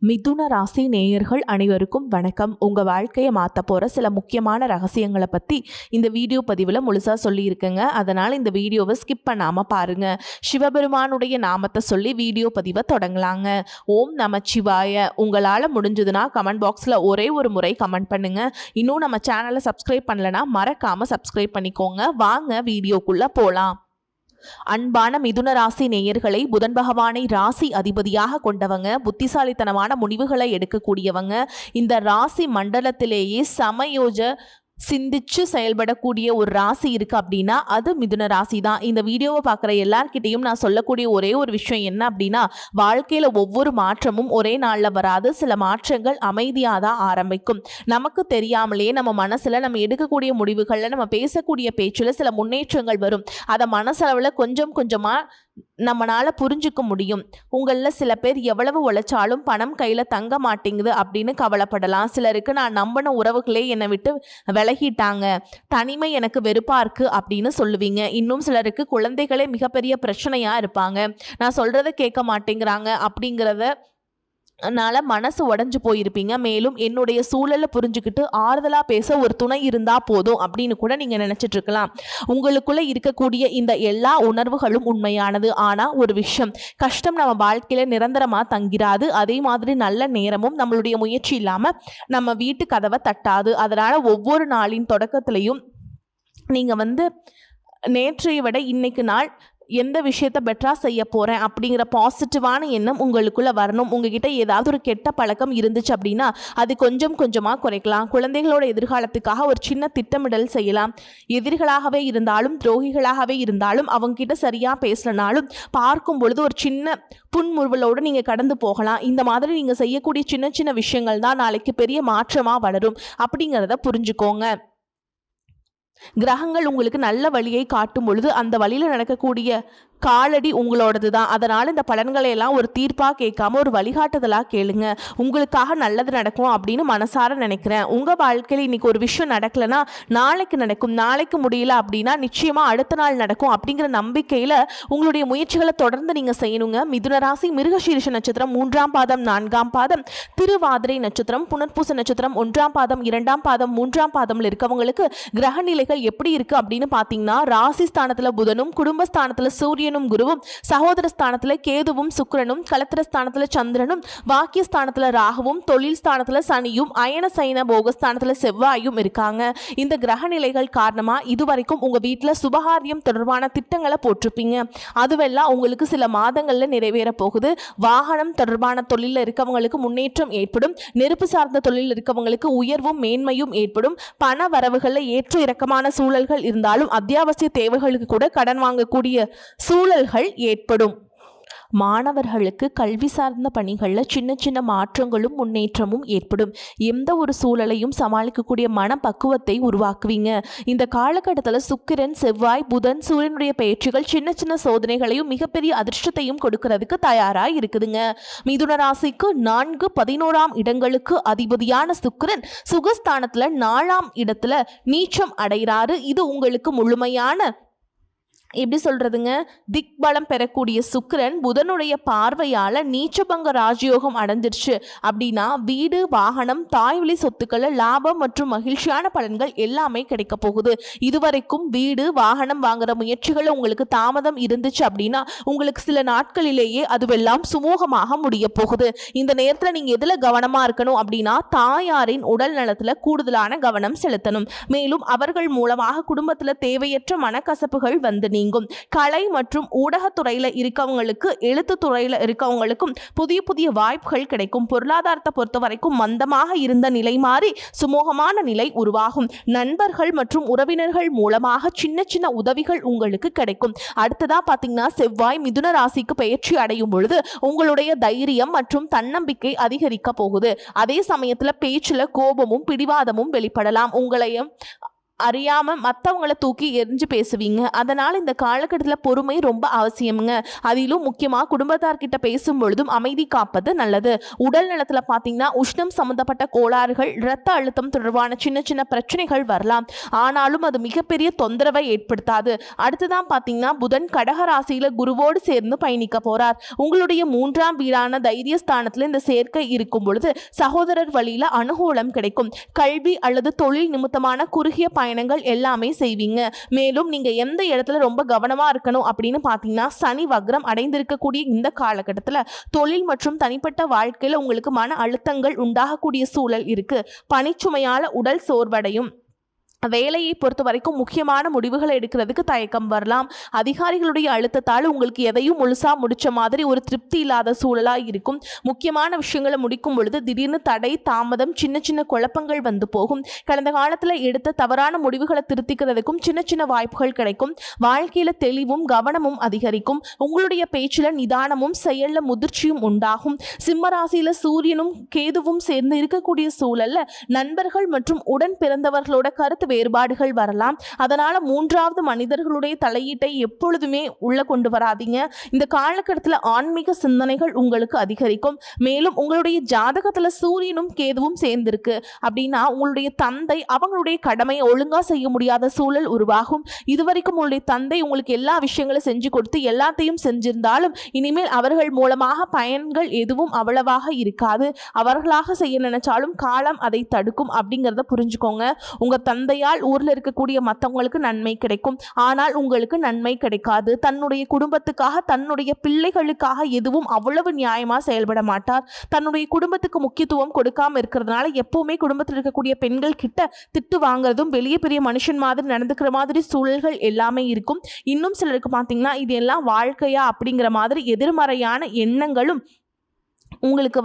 மிதுன ராசி நேயர்கள் அனைவருக்கும் வணக்கம். உங்கள் வாழ்க்கையை மாற்ற போகிற சில முக்கியமான ரகசியங்களை பற்றி இந்த வீடியோ பதிவில் முழுசாக சொல்லியிருக்கேங்க. அதனால் இந்த வீடியோவை ஸ்கிப் பண்ணாமல் பாருங்கள். சிவபெருமானுடைய நாமத்தை சொல்லி வீடியோ பதிவை தொடங்கலாங்க. ஓம் நமச்சிவாய. உங்களால் முடிஞ்சதுன்னா கமெண்ட் பாக்ஸில் ஒரே ஒரு முறை கமெண்ட் பண்ணுங்கள். இன்னும் நம்ம சேனலை சப்ஸ்கிரைப் பண்ணலைன்னா மறக்காமல் சப்ஸ்கிரைப் பண்ணிக்கோங்க. வாங்க வீடியோக்குள்ளே போகலாம். அன்பான மிதுன ராசி நேயர்களை, புதன் பகவானை ராசி அதிபதியாக கொண்டவங்க, புத்திசாலித்தனமான முடிவுகளை எடுக்கக்கூடியவங்க, இந்த ராசி மண்டலத்திலேயே சமயோஜ சிந்திச்சு செயல்படக்கூடிய ஒரு ராசி இருக்குது அப்படின்னா அது மிதுன ராசி தான். இந்த வீடியோவை பார்க்குற எல்லார்கிட்டையும் நான் சொல்லக்கூடிய ஒரே ஒரு விஷயம் என்ன அப்படின்னா, வாழ்க்கையில் ஒவ்வொரு மாற்றமும் ஒரே நாளில் வராது. சில மாற்றங்கள் அமைதியாக தான் ஆரம்பிக்கும். நமக்கு தெரியாமலே நம்ம மனசில் நம்ம எடுக்கக்கூடிய முடிவுகளில் நம்ம பேசக்கூடிய பேச்சில் சில முன்னேற்றங்கள் வரும். அதை மனசளவில் கொஞ்சம் கொஞ்சமாக நம்மளால் புரிஞ்சுக்க முடியும். உங்களில் சில பேர் எவ்வளவு உழைச்சாலும் பணம் கையில் தங்க மாட்டேங்குது அப்படின்னு கவலைப்படலாம். சிலருக்கு நான் நம்பின உறவுகளே என்னை விட்டு விலகிட்டாங்க, தனிமை எனக்கு வெறுப்பாக இருக்குது அப்படின்னு சொல்லுவீங்க. இன்னும் சிலருக்கு குழந்தைகளே மிகப்பெரிய பிரச்சனையாக இருப்பாங்க. நான் சொல்கிறத கேட்க மாட்டேங்கிறாங்க அப்படிங்கிறத மனசு உடஞ்சு போயிருப்பீங்க. மேலும் என்னுடைய சூழலை புரிஞ்சுக்கிட்டு ஆறுதலாக பேச ஒரு துணை இருந்தால் போதும் அப்படின்னு கூட நீங்கள் நினச்சிட்டு இருக்கலாம். உங்களுக்குள்ளே இருக்கக்கூடிய இந்த எல்லா உணர்வுகளும் உண்மையானது. ஆனால் ஒரு விஷயம், கஷ்டம் நம்ம வாழ்க்கையில் நிரந்தரமாக தங்கிராது. அதே மாதிரி நல்ல நேரமும் நம்மளுடைய முயற்சி இல்லாமல் நம்ம வீட்டு கதவை தட்டாது. அதனால் ஒவ்வொரு நாளின் தொடக்கத்திலையும் நீங்கள் நேற்றைய விட இன்னைக்கு நாள் எந்த விஷயத்தை பெட்டராக செய்ய போகிறேன் அப்படிங்கிற பாசிட்டிவான எண்ணம் உங்களுக்குள்ளே வரணும். உங்ககிட்ட ஏதாவது ஒரு கெட்ட பழக்கம் இருந்துச்சு அப்படின்னா அது கொஞ்சம் கொஞ்சமாக குறைக்கலாம். குழந்தைகளோட எதிர்காலத்துக்காக ஒரு சின்ன திட்டமிடல் செய்யலாம். எதிரிகளாகவே இருந்தாலும் துரோகிகளாகவே இருந்தாலும் அவங்ககிட்ட சரியாக பேசலனாலும் பார்க்கும் பொழுது ஒரு சின்ன புன்முறுவலோடு நீங்கள் கடந்து போகலாம். இந்த மாதிரி நீங்கள் செய்யக்கூடிய சின்ன சின்ன விஷயங்கள் தான் நாளைக்கு பெரிய மாற்றமாக வளரும் அப்படிங்கிறத புரிஞ்சுக்கோங்க. கிரகங்கள் உங்களுக்கு நல்ல வழியை காட்டும் பொழுது அந்த வழியில் நடக்கக்கூடிய காலடி உங்களோடது தான். அதனால் இந்த பலன்களை எல்லாம் ஒரு தீர்ப்பாக கேட்காம ஒரு வழிகாட்டுதலாக கேளுங்க. உங்களுக்காக நல்லது நடக்கும் அப்படின்னு மனசார நினைக்கிறேன். உங்கள் வாழ்க்கையில் இன்னைக்கு ஒரு விஷயம் நடக்கலைன்னா நாளைக்கு நடக்கும், நாளைக்கு முடியல அப்படின்னா நிச்சயமாக அடுத்த நாள் நடக்கும் அப்படிங்கிற நம்பிக்கையில் உங்களுடைய முயற்சிகளை தொடர்ந்து நீங்கள் செய்யணுங்க. மிதுன ராசி மிருகசீரிஷ நட்சத்திரம் 3ஆம் பாதம் 4ஆம் பாதம், திருவாதிரை நட்சத்திரம், புனர்பூச நட்சத்திரம் 1ஆம் பாதம் 2ஆம் பாதம் 3ஆம் பாதம்ல இருக்கவங்களுக்கு கிரக நிலைகள் எப்படி இருக்குது அப்படின்னு பார்த்தீங்கன்னா, ராசி ஸ்தானத்தில் புதனும், குடும்பஸ்தானத்தில் சூரியனும் குருவும், சகோதர ஸ்தானத்துல கேதுவும் சுக்கிரனும், கலத்திர ஸ்தானத்துல சந்திரனும், வாக்கிய ஸ்தானத்துல ராகுவும், தொழில் ஸ்தானத்துல சனியும், அயன சைன போகஸ்தானத்துல செவ்வாயும் இருக்காங்க. இந்த கிரக நிலைகள் காரணமா இதுவரைக்கும் உங்க வீட்டுல சுபகாரியம் தொடர்பான திட்டங்களை போட்டிருப்பீங்க. அதுவெல்லாம் உங்களுக்கு சில மாதங்கள்ல நிறைவேற போகுது. வாகனம் தொடர்பான தொழில இருக்கவங்களுக்கு முன்னேற்றம் ஏற்படும். நெருப்பு சார்ந்த தொழில் இருக்கவங்களுக்கு உயர்வும் மேன்மையும் ஏற்படும். பண வரவுகள்ல ஏற்ற இறக்கமான சூழல்கள் இருந்தாலும் அத்தியாவசிய தேவைகளுக்கு கூட கடன் வாங்கக்கூடிய சூழல்கள் ஏற்படும். மாணவர்களுக்கு கல்வி சார்ந்த பணிகளில் சின்ன சின்ன மாற்றங்களும் முன்னேற்றமும் ஏற்படும். எந்த ஒரு சூழலையும் சமாளிக்கக்கூடிய மனப்பக்குவத்தை உருவாக்குவீங்க. இந்த காலகட்டத்தில் சுக்கிரன், செவ்வாய், புதன், சூரியனுடைய பயிற்சிகள் சின்ன சின்ன சோதனைகளையும் மிகப்பெரிய அதிர்ஷ்டத்தையும் கொடுக்கறதுக்கு தயாராக இருக்குதுங்க. மிதுன ராசிக்கு 4, 11ஆம் இடங்களுக்கு அதிபதியான சுக்கிரன் சுகஸ்தானத்தில் 4ஆம் இடத்துல நீச்சம் அடைகிறாரு. இது உங்களுக்கு முழுமையான எப்படி சொல்றதுங்க, திக்பலம் பெறக்கூடிய சுக்கிரன் புதனுடைய பார்வையால நீச்சபங்க ராஜயோகம் அடைஞ்சிருச்சு அப்படின்னா வீடு, வாகனம், தாய்வழி சொத்துக்கள், லாபம் மற்றும் மகிழ்ச்சியான பலன்கள் எல்லாமே கிடைக்க போகுது. இதுவரைக்கும் வீடு, வாகனம் வாங்குற முயற்சிகள் உங்களுக்கு தாமதம் இருந்துச்சு அப்படின்னா உங்களுக்கு சில நாட்களிலேயே அதுவெல்லாம் சுமூகமாக முடிய போகுது. இந்த நேரத்தில் நீங்க எதுல கவனமா இருக்கணும் அப்படின்னா, தாயாரின் உடல் நலத்துல கூடுதலான கவனம் செலுத்தணும். மேலும் அவர்கள் மூலமாக குடும்பத்துல தேவையற்ற மனக்கசப்புகள் நீங்கும். கலை மற்றும் ஊடகத்துறையில இருக்கவங்களுக்கு, எழுத்து துறையில இருக்கவங்களுக்கும் புதிய புதிய வாய்ப்புகள் கிடைக்கும். பொருளாதாரத்தை பொறுத்த வரைக்கும் மந்தமாக இருந்த நிலை மாறி சுமூகமான நிலை உருவாகும். நண்பர்கள் மற்றும் உறவினர்கள் மூலமாக சின்ன சின்ன உதவிகள் உங்களுக்கு கிடைக்கும். அடுத்ததா பாத்தீங்கன்னா, செவ்வாய் மிதுன ராசிக்கு பயிற்சி அடையும் பொழுது உங்களுடைய தைரியம் மற்றும் தன்னம்பிக்கை அதிகரிக்க போகுது. அதே சமயத்துல பேச்சுல கோபமும் பிடிவாதமும் வெளிப்படலாம். உங்களையும் அறியாம மற்றவங்கள தூக்கி எரிஞ்சு பேசுவீங்க. அதனால் இந்த காலகட்டத்தில் பொறுமை ரொம்ப அவசியம்ங்க. அதிலும் முக்கியமாக குடும்பத்தார்கிட்ட பேசும் பொழுதும் அமைதி காப்பது நல்லது. உடல் நலத்தில் பார்த்தீங்கன்னா உஷ்ணம் சம்பந்தப்பட்ட கோளாறுகள், இரத்த அழுத்தம் தொடர்பான சின்ன சின்ன பிரச்சனைகள் வரலாம். ஆனாலும் அது மிகப்பெரிய தொந்தரவை ஏற்படுத்தாது. அடுத்துதான் பார்த்தீங்கன்னா புதன் கடகராசியில் குருவோடு சேர்ந்து பயணிக்க போறார். உங்களுடைய 3ஆம் வீடான தைரியஸ்தானத்தில் இந்த சேர்க்கை இருக்கும் பொழுது சகோதரர் வழியில் அனுகூலம் கிடைக்கும். கல்வி அல்லது தொழில் நிமித்தமான குறுகிய பயணங்கள் எல்லாமே செய்வீங்க. மேலும் நீங்க எந்த இடத்துல ரொம்ப கவனமா இருக்கணும் அப்படின்னு பார்த்தீங்கன்னா சனி வக்ரம் அடைந்திருக்கக்கூடிய இந்த காலகட்டத்தில் தொழில் மற்றும் தனிப்பட்ட வாழ்க்கையில் உங்களுக்கு மன அழுத்தங்கள் உண்டாகக்கூடிய சூழல் இருக்கு. பணிச்சுமையால உடல் சோர்வடையும். வேலையை பொறுத்த வரைக்கும் முக்கியமான முடிவுகளை எடுக்கிறதுக்கு தயக்கம் வரலாம். அதிகாரிகளுடைய அழுத்தத்தால் உங்களுக்கு எதையும் முழுசா முடிச்ச மாதிரி ஒரு திருப்தி இல்லாத சூழலாக இருக்கும். முக்கியமான விஷயங்களை முடிக்கும் பொழுது திடீர்னு தடை, தாமதம், சின்ன சின்ன குழப்பங்கள் வந்து போகும். கடந்த காலத்தில் எடுத்த தவறான முடிவுகளை திருத்திக்கிறதுக்கும் சின்ன சின்ன வாய்ப்புகள் கிடைக்கும். வாழ்க்கையில தெளிவும் கவனமும் அதிகரிக்கும். உங்களுடைய பேச்சில் நிதானமும் செயல்ல முதிர்ச்சியும் உண்டாகும். சிம்மராசியில சூரியனும் கேதுவும் சேர்ந்து இருக்கக்கூடிய சூழல்ல நண்பர்கள் மற்றும் உடன் பிறந்தவர்களோட கருத்து வேறுபாடுகள் வரலாம். அதனால 3வது மனிதர்களுடைய தலையீட்டை எப்பொழுதுமே உள்ள கொண்டு வராதீங்க. இந்த காலகட்டத்தில் ஆன்மீக சிந்தனைகள் உங்களுக்கு அதிகரிக்கும். மேலும் உங்களுடைய ஜாதகத்துல சூரியனும் கேதுவும் சேர்ந்திருக்கு அப்படின்னா உங்களுடைய தந்தை அவங்களுடைய கடமையை ஒழுங்கா செய்ய முடியாத சூழல் உருவாகும். இதுவரைக்கும் உங்களுடைய தந்தை உங்களுக்கு எல்லா விஷயங்களும் செஞ்சு கொடுத்து எல்லாத்தையும் செஞ்சிருந்தாலும் இனிமேல் அவர்கள் மூலமாக பயன்கள் எதுவும் அவ்வளவாக இருக்காது. அவர்களாக செய்ய நினைச்சாலும் காலம் அதை தடுக்கும் அப்படிங்கிறத புரிஞ்சுக்கோங்க. உங்க தந்தையால் ஊர்ல இருக்கக்கூடிய மற்றவங்களுக்கு நன்மை கிடைக்கும், ஆனால் உங்களுக்கு நன்மை கிடைக்காது. தன்னுடைய குடும்பத்துக்காக தன்னுடைய பிள்ளைகளுக்காக எதுவும் அவ்வளவு நியாயமா செயல்பட மாட்டார். தன்னுடைய குடும்பத்துக்கு முக்கியத்துவம் கொடுக்காம இருக்கிறதுனால எப்பவுமே குடும்பத்தில் இருக்கக்கூடிய பெண்கள் கிட்ட திட்டு வாங்குறதும் வெளியே பெரிய மனுஷன் மாதிரி நடந்துக்கிற மாதிரி சூழல்கள் எல்லாமே இருக்கும். இன்னும் சிலருக்கு பார்த்தீங்கன்னா இது எல்லாம் வாழ்க்கையா அப்படிங்கிற மாதிரி எதிர்மறையான எண்ணங்களும் உங்களுக்கு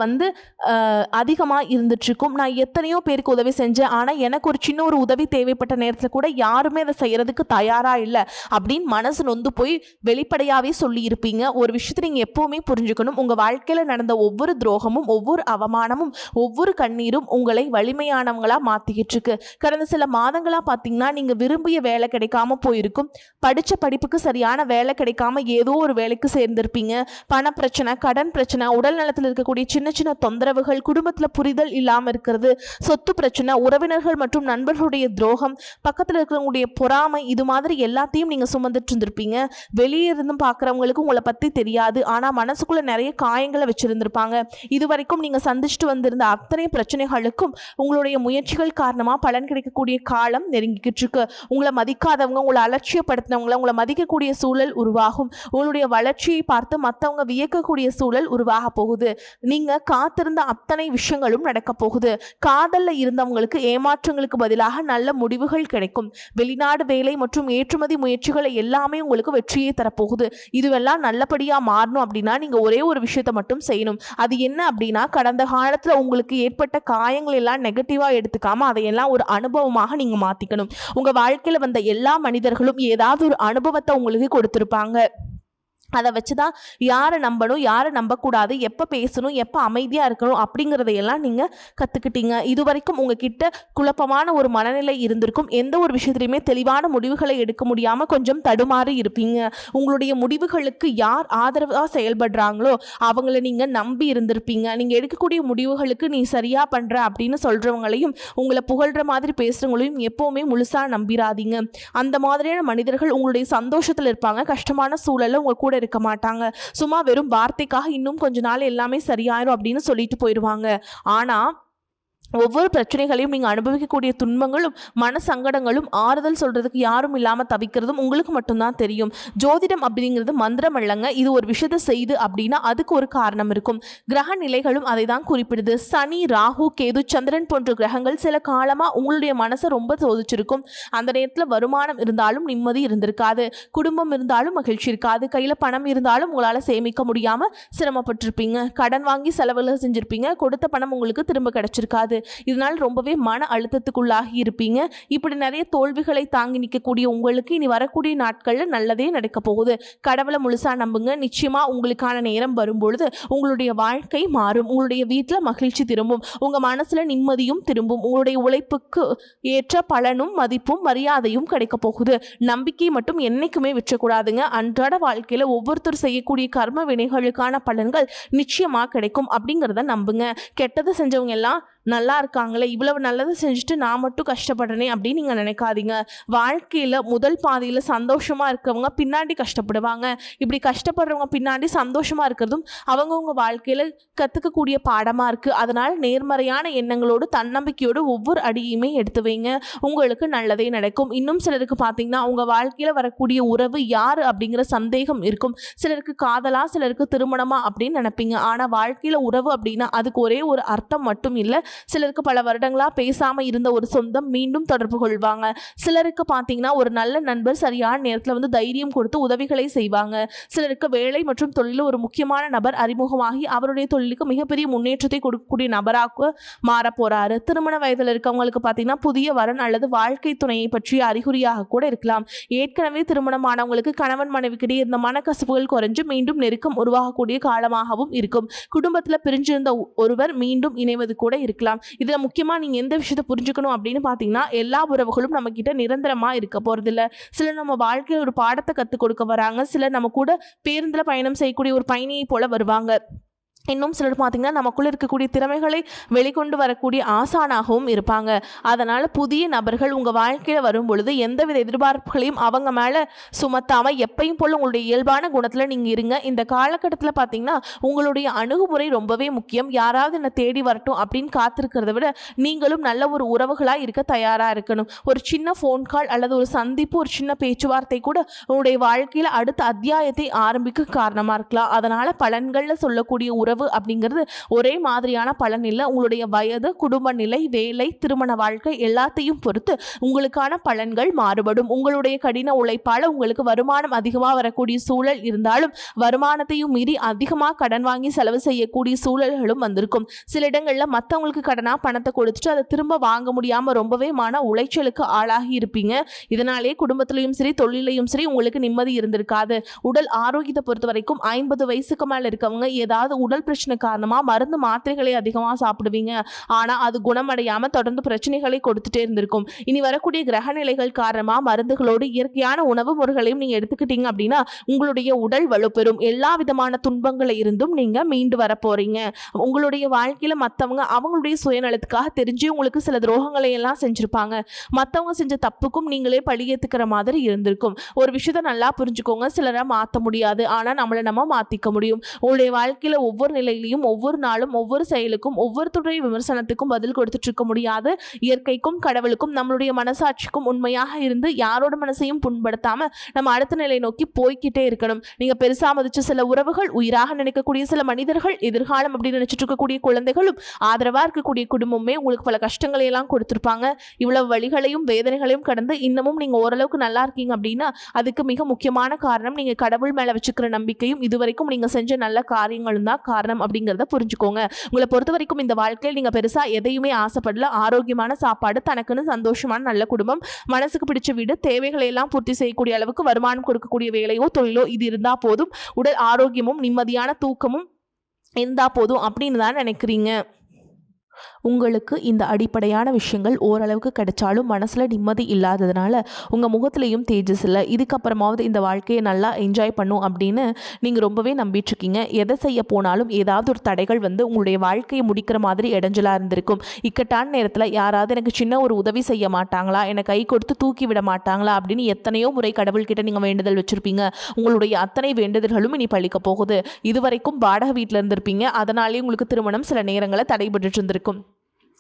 அதிகமாக இருந்துட்டுருக்கும். நான் எத்தனையோ பேருக்கு உதவி செஞ்சேன், ஆனால் எனக்கு ஒரு சின்ன ஒரு உதவி தேவைப்பட்ட நேரத்தில் கூட யாருமே அதை செய்கிறதுக்கு தயாராக இல்லை அப்படின்னு மனசு நொந்து போய் வெளிப்படையாகவே சொல்லியிருப்பீங்க. ஒரு விஷயத்தை நீங்கள் எப்போவுமே புரிஞ்சுக்கணும். உங்கள் வாழ்க்கையில் நடந்த ஒவ்வொரு துரோகமும், ஒவ்வொரு அவமானமும், ஒவ்வொரு கண்ணீரும் உங்களை வலிமையானவங்களாக மாற்றிக்கிட்டு இருக்கு. கடந்த சில மாதங்களாக பார்த்தீங்கன்னா நீங்கள் விரும்பிய வேலை கிடைக்காம போயிருக்கும். படித்த படிப்புக்கு சரியான வேலை கிடைக்காம ஏதோ ஒரு வேலைக்கு சேர்ந்திருப்பீங்க. பண பிரச்சனை, கடன் பிரச்சனை, உடல் நலத்தில் இருக்கக்கூடிய சின்ன சின்ன தொந்தரவுகள், குடும்பத்தில் புரிதல் இல்லாமல் இருக்கிறது, சொத்து பிரச்சனை, உறவினர்கள் மற்றும் நண்பர்களுடைய துரோகம், பக்கத்தில் இருக்கிறவங்களுடைய பொறாமை, இது மாதிரி எல்லாத்தையும் நீங்கள் சுமந்துட்டு இருந்திருப்பீங்க. வெளியே இருந்தும் பார்க்குறவங்களுக்கு உங்களை பற்றி தெரியாது, ஆனால் மனசுக்குள்ளே நிறைய காயங்களை வச்சுருந்துருப்பாங்க. இது வரைக்கும் நீங்கள் சந்திச்சுட்டு வந்திருந்த அத்தனை பிரச்சனைகளுக்கும் உங்களுடைய முயற்சிகள் காரணமாக பலன் கிடைக்கக்கூடிய காலம் நெருங்கிக்கிட்டு இருக்கு. உங்களை மதிக்காதவங்க, உங்களை அலட்சியப்படுத்தினவங்களை உங்களை மதிக்கக்கூடிய சூழல் உருவாகும். உங்களுடைய வளர்ச்சியை பார்த்து மற்றவங்க வியக்கக்கூடிய சூழல் உருவாக போகுது. நீங்க காத்திருந்த அத்தனை விஷயங்களும் நடக்க போகுது. காதல்ல இருந்தவங்களுக்கு ஏமாற்றங்களுக்கு பதிலாக நல்ல முடிவுகள் கிடைக்கும். வெளிநாடு வேலை மற்றும் ஏற்றுமதி முயற்சிகளை எல்லாமே உங்களுக்கு வெற்றியை தரப்போகுது. இதுவெல்லாம் நல்லபடியா மாறணும் அப்படின்னா நீங்க ஒரே ஒரு விஷயத்தை மட்டும் செய்யணும். அது என்ன அப்படின்னா, கடந்த காலத்துல உங்களுக்கு ஏற்பட்ட காயங்கள் எல்லாம் நெகட்டிவா எடுத்துக்காம அதையெல்லாம் ஒரு அனுபவமாக நீங்க மாத்திக்கணும். உங்க வாழ்க்கையில வந்த எல்லா மனிதர்களும் ஏதாவது ஒரு அனுபவத்தை உங்களுக்கு கொடுத்திருப்பாங்க. அதை வச்சு தான் யாரை நம்பணும், யாரை நம்பக்கூடாது, எப்போ பேசணும், எப்போ அமைதியாக இருக்கணும் அப்படிங்கிறதையெல்லாம் நீங்கள் கற்றுக்கிட்டீங்க. இது வரைக்கும் உங்ககிட்ட குழப்பமான ஒரு மனநிலை இருந்திருக்கும். எந்த ஒரு விஷயத்துலையுமே தெளிவான முடிவுகளை எடுக்க முடியாமல் கொஞ்சம் தடுமாறி இருப்பீங்க. உங்களுடைய முடிவுகளுக்கு யார் ஆதரவாக செயல்படுறாங்களோ அவங்கள நீங்கள் நம்பி இருந்திருப்பீங்க. நீங்கள் எடுக்கக்கூடிய முடிவுகளுக்கு நீ சரியாக பண்ணுற அப்படின்னு சொல்கிறவங்களையும் உங்களை புகழ்கிற மாதிரி பேசுகிறவங்களையும் எப்போவுமே முழுசாக நம்பிடாதீங்க. அந்த மாதிரியான மனிதர்கள் உங்களுடைய சந்தோஷத்தில் இருப்பாங்க, கஷ்டமான சூழலில் உங்கள் கூட இருக்க மாட்டாங்க. சும்மா வெறும் வார்த்தைக்காக இன்னும் கொஞ்ச நாள் எல்லாமே சரியாயிரும் அப்படின்னு சொல்லிட்டு போயிடுவாங்க. ஆனா ஒவ்வொரு பிரச்சனைகளையும் நீங்கள் அனுபவிக்கக்கூடிய துன்பங்களும் மன சங்கடங்களும் ஆறுதல் சொல்கிறதுக்கு யாரும் இல்லாமல் தவிக்கிறதும் உங்களுக்கு மட்டும்தான் தெரியும். ஜோதிடம் அப்படிங்கிறது மந்திரம் இல்லைங்க. இது ஒரு விஷயத்தை செய்து அப்படின்னா அதுக்கு ஒரு காரணம் இருக்கும். கிரக நிலைகளும் அதை தான் குறிப்பிடுது. சனி, ராகு, கேது, சந்திரன் போன்ற கிரகங்கள் சில காலமாக உங்களுடைய மனசை ரொம்ப சோதிச்சிருக்கும். அந்த நேரத்தில் வருமானம் இருந்தாலும் நிம்மதி இருந்திருக்காது, குடும்பம் இருந்தாலும் மகிழ்ச்சி இருக்காது, கையில் பணம் இருந்தாலும் உங்களால் சேமிக்க முடியாமல் சிரமப்பட்டிருப்பீங்க, கடன் வாங்கி செலவுகள் செஞ்சுருப்பீங்க, கொடுத்த பணம் உங்களுக்கு திரும்ப கிடைச்சிருக்காது. இதனால் ரொம்பவே மன அழுத்தத்துக்குள்ளாகி இருப்பீங்க. இப்படி நிறைய தோல்விகளை தாங்கி நிற்கக்கூடிய உங்களுக்கு இனி வரக்கூடிய நாட்களில் நல்லதே நடக்க போகுது. கடவுளை முழுசா நம்புங்க. நிச்சயமா உங்களுக்கான நேரம் வரும்பொழுது உங்களுடைய வாழ்க்கை மாறும். உங்களுடைய வீட்டில் மகிழ்ச்சி திரும்பும். உங்க மனசுல நிம்மதியும் திரும்பும். உங்களுடைய உழைப்புக்கு ஏற்ற பலனும் மதிப்பும் மரியாதையும் கிடைக்க போகுது. நம்பிக்கை மட்டும் என்னைக்குமே விற்றக்கூடாதுங்க. அன்றாட வாழ்க்கையில ஒவ்வொருத்தர் செய்யக்கூடிய கர்ம வினைகளுக்கான பலன்கள் நிச்சயமா கிடைக்கும் அப்படிங்கிறத நம்புங்க. கெட்டது செஞ்சவங்க எல்லாம் நல்லா இருக்காங்களே, இவ்வளவு நல்லது செஞ்சுட்டு நான் மட்டும் கஷ்டப்படுறேனே அப்படின்னு நீங்கள் நினைக்காதீங்க. வாழ்க்கையில் முதல் பாதியில் சந்தோஷமாக இருக்கவங்க பின்னாடி கஷ்டப்படுவாங்க. இப்படி கஷ்டப்படுறவங்க பின்னாடி சந்தோஷமாக இருக்கிறதும் அவங்கவுங்க வாழ்க்கையில் கற்றுக்கக்கூடிய பாடமாக இருக்குது. அதனால் நேர்மறையான எண்ணங்களோடு தன்னம்பிக்கையோடு ஒவ்வொரு அடியுமே எடுத்து வைங்க. உங்களுக்கு நல்லதே நடக்கும். இன்னும் சிலருக்கு பார்த்தீங்கன்னா உங்கள் வாழ்க்கையில் வரக்கூடிய உறவு யார் அப்படிங்கிற சந்தேகம் இருக்கும். சிலருக்கு காதலா, சிலருக்கு திருமணமா அப்படின்னு நினைப்பீங்க. ஆனால் வாழ்க்கையில் உறவு அப்படின்னா அதுக்கு ஒரே ஒரு அர்த்தம் மட்டும் இல்லை. சிலருக்கு பல வருடங்களா பேசாம இருந்த ஒரு சொந்தம் மீண்டும் தொடர்பு கொள்வாங்க. சிலருக்கு பார்த்தீங்கன்னா ஒரு நல்ல நண்பர் சரியான நேரத்தில் தைரியம் கொடுத்து உதவிகளை செய்வாங்க. சிலருக்கு வேலை மற்றும் தொழிலில் ஒரு முக்கியமான நபர் அறிமுகமாகி அவருடைய தொழிலுக்கு மிகப்பெரிய முன்னேற்றத்தை கொடுக்கக்கூடிய நபராக மாற போறாரு. திருமண வயதில் இருக்கவங்களுக்கு பார்த்தீங்கன்னா புதிய வரன் அல்லது வாழ்க்கை துணையை பற்றிய அறிகுறியாக கூட இருக்கலாம். ஏற்கனவே திருமணமானவங்களுக்கு கணவன் மனைவிக்கிடையே இருந்த மனக்கசப்புகள் குறைஞ்சு மீண்டும் நெருக்கம் உருவாகக்கூடிய காலமாகவும் இருக்கும். குடும்பத்தில் பிரிஞ்சிருந்த ஒருவர் மீண்டும் இணைவது கூட இருக்கலாம். இதுல முக்கியமா நீங்க எந்த விஷயத்தை புரிஞ்சுக்கணும் அப்படின்னு பாத்தீங்கன்னா எல்லா உறவுகளும் நம்ம கிட்ட நிரந்தரமா இருக்க போறதில்ல. சிலர் நம்ம வாழ்க்கையில் ஒரு பாடத்தை கற்றுக் கொடுக்க வராங்க. சிலர் நம்ம கூட பேருந்துல பயணம் செய்யக்கூடிய ஒரு பயணியை போல வருவாங்க. இன்னும் சிலர் பார்த்திங்கன்னா நமக்குள்ளே இருக்கக்கூடிய திறமைகளை வெளிக்கொண்டு வரக்கூடிய ஆசானாகவும் இருப்பாங்க. அதனால் புதிய நபர்கள் உங்கள் வாழ்க்கையில் வரும் பொழுது எந்தவித எதிர்பார்ப்புகளையும் அவங்க மேலே சுமத்தாமல் எப்பயும் போல் உங்களுடைய இயல்பான குணத்தில் நீங்கள் இருங்க. இந்த காலகட்டத்தில் பார்த்திங்கன்னா உங்களுடைய அணுகுமுறை ரொம்பவே முக்கியம். யாராவது என்னை தேடி வரட்டும் அப்படின்னு காத்திருக்கிறத விட நீங்களும் நல்ல ஒரு உறவுகளாக இருக்க தயாராக இருக்கணும். ஒரு சின்ன ஃபோன் கால் அல்லது ஒரு சந்திப்பு, ஒரு சின்ன பேச்சுவார்த்தை கூட உங்களுடைய வாழ்க்கையில் அடுத்த அத்தியாயத்தை ஆரம்பிக்க காரணமாக இருக்கலாம். அதனால் பலன்களில் சொல்லக்கூடிய உறவு அப்படிங்கிறது ஒரே மாதிரியான பலன் இல்லை. உங்களுடைய வயது, குடும்ப நிலை, வேலை, திருமண வாழ்க்கை எல்லாத்தையும் பொறுத்து உங்களுக்கான பலன்கள் மாறுபடும். உங்களுடைய கடின உழைப்பால் உங்களுக்கு வருமானம் அதிகமாக வரக்கூடிய சூழல் இருந்தாலும் வருமானத்தையும் மீறி அதிகமாக கடன் வாங்கி செலவு செய்யக்கூடிய சூழல்களும் வந்திருக்கும். சில இடங்களில் மற்றவங்களுக்கு கடனாக பணத்தை கொடுத்துட்டு அதை திரும்ப வாங்க முடியாமல் ரொம்பவே மன உளைச்சலுக்கு ஆளாகி இருப்பீங்க. இதனாலே குடும்பத்திலையும் சரி தொழிலையும் சரி உங்களுக்கு நிம்மதி இருந்திருக்காது. உடல் ஆரோக்கியத்தை பொறுத்த வரைக்கும் 50 வயசுக்கு மேலே இருக்கவங்க ஏதாவது உடல் பிரச்சனை காரணமாக மருந்து மாத்திரைகளை அதிகமாக சாப்பிடுவீங்க. ஆனால் அது குணமடையாமல் தொடர்ந்து பிரச்சனைகளை கொடுத்துட்டே இருந்திருக்கும். இனி வரக்கூடிய கிரக நிலைகள் காரணமாக மருந்துகளோடு இயற்கையான உணவு முறைகளையும் நீங்கள் எடுத்துக்கிட்டீங்க அப்படின்னா உங்களுடைய உடல் வலுப்பெறும். எல்லா விதமான துன்பங்களை இருந்தும் நீங்கள் மீண்டு வர போறீங்க. உங்களுடைய வாழ்க்கையில் மற்றவங்க அவங்களுடைய சுயநலத்துக்காக தெரிஞ்சு உங்களுக்கு சில துரோகங்களை எல்லாம் செஞ்சுருப்பாங்க. மற்றவங்க செஞ்ச தப்புக்கும் நீங்களே பழியேற்றுக்கிற மாதிரி இருந்திருக்கும். ஒரு விஷயத்தை நல்லா புரிஞ்சுக்கோங்க. சிலரை மாற்ற முடியாது, ஆனால் நம்மளை நம்ம மாற்றிக்க முடியும். உங்களுடைய வாழ்க்கையில் ஒவ்வொரு நிலையிலையும் ஒவ்வொரு நாளும் ஒவ்வொரு செயலுக்கும் ஒவ்வொருத்தருடைய விமர்சனத்துக்கும் பதில் கொடுத்துட்டு இருக்க முடியாது. இயற்கைக்கும் கடவுளுக்கும் நம்மளுடைய மனசாட்சிக்கும் உண்மையாக இருந்து யாரோட மனசையும் புண்படுத்தாம நம்ம அடுத்த நிலை நோக்கி போய்கிட்டே இருக்கணும். நீங்க பெருசா மதிச்ச சில உறவுகள், உயிராக நினைக்கக்கூடிய சில மனிதர்கள், எதிர்காலம் அப்படின்னு நினைச்சிட்டு இருக்கக்கூடிய குழந்தைகளும், ஆதரவா இருக்கக்கூடிய குடும்பமே உங்களுக்கு பல கஷ்டங்களை எல்லாம் கொடுத்திருப்பாங்க. இவ்வளவு வழிகளையும் வேதனைகளையும் கடந்து இன்னமும் நீங்க ஓரளவுக்கு நல்லா இருக்கீங்க அப்படின்னா அதுக்கு மிக முக்கியமான காரணம் நீங்க கடவுள் மேல வச்சுக்கிற நம்பிக்கையும் இதுவரைக்கும் நீங்க செஞ்ச நல்ல காரியங்களும் தான் காரணம் அப்படிங்கிறத புரிஞ்சுக்கோங்க. உங்களை பொறுத்த வரைக்கும் இந்த வாழ்க்கையில் நீங்க பெருசா எதையுமே ஆசைப்படல. ஆரோக்கியமான சாப்பாடு, தனக்குன்னு சந்தோஷமான நல்ல குடும்பம், மனசுக்கு பிடிச்ச வீடு, தேவைகளை எல்லாம் பூர்த்தி செய்யக்கூடிய அளவுக்கு வருமானம் கொடுக்கக்கூடிய வேலையோ தொழிலோ இது இருந்தா போதும். உடல் ஆரோக்கியமும் நிம்மதியான தூக்கமும் இருந்தா போதும் அப்படின்னு தான் நினைக்கிறீங்க. உங்களுக்கு இந்த அடிப்படையான விஷயங்கள் ஓரளவுக்கு கிடைச்சாலும் மனசில் நிம்மதி இல்லாததுனால உங்கள் முகத்துலேயும் தேஜஸ் இல்லை. இதுக்கப்புறமாவது இந்த வாழ்க்கையை நல்லா என்ஜாய் பண்ணும் அப்படின்னு நீங்கள் ரொம்பவே நம்பிட்டுருக்கீங்க. எதை செய்ய போனாலும் ஏதாவது ஒரு தடைகள் வந்து உங்களுடைய வாழ்க்கையை முடிக்கிற மாதிரி இடைஞ்சலாக இருந்திருக்கும். இக்கட்டான நேரத்தில் யாராவது எனக்கு சின்ன ஒரு உதவி செய்ய மாட்டாங்களா, என்னை கை கொடுத்து தூக்கி விட மாட்டாங்களா அப்படின்னு எத்தனையோ முறை கடவுள்கிட்ட நீங்கள் வேண்டுதல் வச்சுருப்பீங்க. உங்களுடைய அத்தனை வேண்டுதல்களும் இனி பழிக்க போகுது. இதுவரைக்கும் வாடகை வீட்டில் இருந்திருப்பீங்க. அதனாலே உங்களுக்கு திருமணம் சில நேரங்களில் தடைபட்டு இருந்திருக்கும்.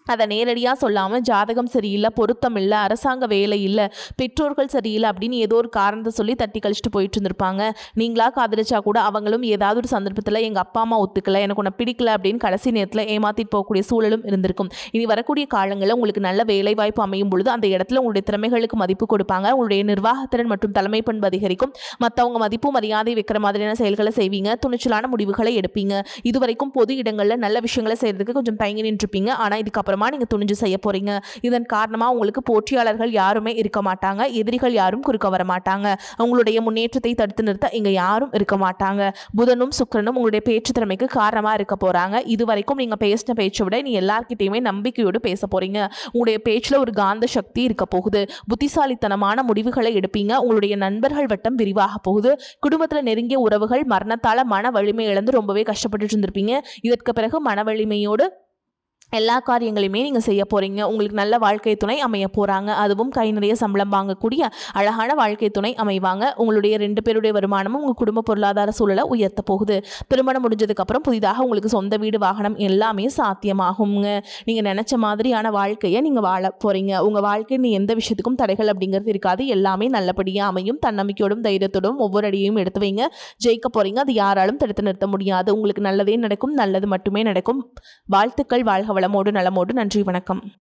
அதை நேரடியாக சொல்லாமல் ஜாதகம் சரியில்லை, பொருத்தம் இல்லை, அரசாங்க வேலை இல்லை, பெற்றோர்கள் சரியில்லை அப்படின்னு ஏதோ ஒரு காரணத்தை சொல்லி தட்டி கழிச்சிட்டு போயிட்டு இருந்திருப்பாங்க. நீங்களா காதலிச்சா கூட அவங்களும் ஏதாவது ஒரு சந்தர்ப்பத்தில் எங்கள் அப்பா அம்மா ஒத்துக்கலை, எனக்கு உன்னை பிடிக்கல அப்படின்னு கடைசி நேரத்தில் ஏமாற்றிட்டு போகக்கூடிய சூழலும் இருந்திருக்கும். இனி வரக்கூடிய காலங்களில் உங்களுக்கு நல்ல வேலை வாய்ப்பு அமையும் பொழுது அந்த இடத்துல உங்களுடைய திறமைகளுக்கு மதிப்பு கொடுப்பாங்க. உங்களுடைய நிர்வாகத்திறன் மற்றும் தலைமை பண்பு அதிகரிக்கும். மற்றவங்க மதிப்பு மரியாதை வைக்கிற மாதிரியான செயல்களை செய்வீங்க. துணிச்சலான முடிவுகளை எடுப்பீங்க. இதுவரைக்கும் பொது இடங்களில் நல்ல விஷயங்களை செய்யறதுக்கு கொஞ்சம் தயங்கி நின்றுப்பீங்க. ஆனால் இதுக்கப்புறமா மூலமாக நீங்கள் துணிஞ்சு செய்ய போகிறீங்க. இதன் காரணமாக உங்களுக்கு போட்டியாளர்கள் யாருமே இருக்க மாட்டாங்க, எதிரிகள் யாரும் குறுக்க வர மாட்டாங்க. உங்களுடைய முன்னேற்றத்தை தடுத்து நிறுத்த இங்கே யாரும் இருக்க மாட்டாங்க. புதனும் சுக்கிரனும் உங்களுடைய பேச்சு திறமைக்கு காரணமாக இருக்க போகிறாங்க. இது வரைக்கும் நீங்கள் பேசின பேச்சை விட நீ எல்லார்கிட்டையுமே நம்பிக்கையோடு பேச போகிறீங்க. உங்களுடைய பேச்சில் ஒரு காந்த சக்தி இருக்க போகுது. புத்திசாலித்தனமான முடிவுகளை எடுப்பீங்க. உங்களுடைய நண்பர்கள் வட்டம் விரிவாக போகுது. குடும்பத்தில் நெருங்கிய உறவுகள் மரணத்தால் மன வலிமை இழந்து ரொம்பவே கஷ்டப்பட்டு இருந்திருப்பீங்க. இதற்கு பிறகு மன வலிமையோடு எல்லா காரியங்களையுமே நீங்கள் செய்ய போகிறீங்க. உங்களுக்கு நல்ல வாழ்க்கை துணை அமைய போகிறாங்க. அதுவும் கை நிறைய சம்பளம் வாங்கக்கூடிய அழகான வாழ்க்கை துணை அமைவாங்க. உங்களுடைய 2 பேருடைய வருமானமும் உங்கள் குடும்ப பொருளாதார சூழலை உயர்த்த போகுது. திருமணம் முடிஞ்சதுக்கப்புறம் புதிதாக உங்களுக்கு சொந்த வீடு, வாகனம் எல்லாமே சாத்தியமாகுங்க. நீங்கள் நினச்ச மாதிரியான வாழ்க்கையை நீங்கள் வாழ போகிறீங்க. உங்கள் வாழ்க்கை நீ எந்த விஷயத்துக்கும் தடைகள் அப்படிங்கிறது இருக்காது. எல்லாமே நல்லபடியாக அமையும். தன்னம்பிக்கையோடும் தைரியத்தோடும் ஒவ்வொரு அடியையும் எடுத்து வைங்க. ஜெயிக்க போகிறீங்க. அது யாராலும் தடுத்து நிறுத்த முடியாது. உங்களுக்கு நல்லதே நடக்கும். நல்லது மட்டுமே நடக்கும். வாழ்த்துக்கள். வாழ்க வளமோடு நலமோடு. நன்றி, வணக்கம்.